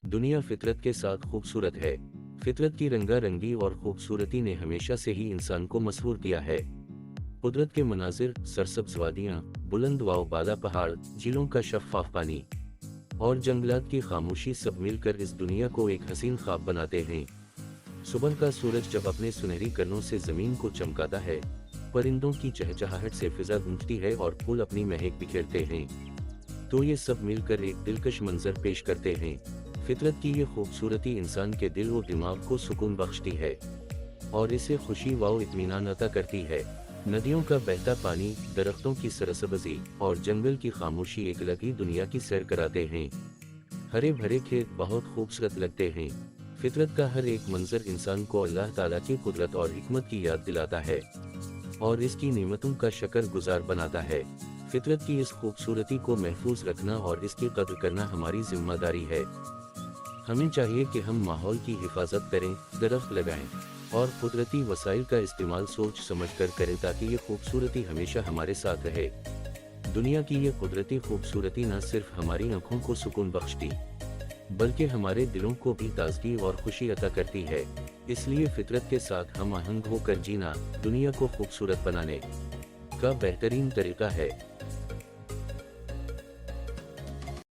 दुनिया फितरत के साथ खूबसूरत है। फितरत की रंगारंगी और खूबसूरती ने हमेशा से ही इंसान को मसहूर किया है। कुदरत के मनाजिर, सरसब्ज वादियाँ, बुलंद वादियाँ, पहाड़, झीलों का शफ़ाफ़ पानी और जंगलात की खामोशी सब मिलकर इस दुनिया को एक हसीन ख्वाब बनाते हैं। सुबह का सूरज जब अपने सुनहरी किरणों से ज़मीन को चमकाता है, परिंदों की चहचहाहट से फिजा गूंजती है और फूल अपनी महक बिखेरते हैं, तो ये सब मिलकर एक दिलकश मंजर पेश करते हैं। फितरत की ये खूबसूरती इंसान के दिल और दिमाग को सुकून बख्शती है और इसे खुशी व इत्मीनान अता करती है। नदियों का बहता पानी, दरख्तों की सरसब्ज़ी और जंगल की खामोशी एक अलग ही दुनिया की सैर कराते हैं। हरे भरे खेत बहुत खूबसूरत लगते हैं। फितरत का हर एक मंजर इंसान को अल्लाह ताला की कुदरत और हिकमत की याद दिलाता है और इसकी नेमतों का शुक्र गुजार बनाता है। फितरत की इस खूबसूरती को महफूज रखना और इसकी कद्र करना हमारी जिम्मेदारी है। हमें चाहिए कि हम माहौल की हिफाजत करें, दरख्त लगाएं और कुदरती वसाइल का इस्तेमाल सोच समझ कर करें, ताकि ये खूबसूरती हमेशा हमारे साथ रहे। दुनिया की ये कुदरती खूबसूरती न सिर्फ हमारी आंखों को सुकून बख्शती, बल्कि हमारे दिलों को भी ताजगी और खुशी अता करती है। इसलिए फितरत के साथ हम आहंग होकर जीना दुनिया को खूबसूरत बनाने का बेहतरीन तरीका है।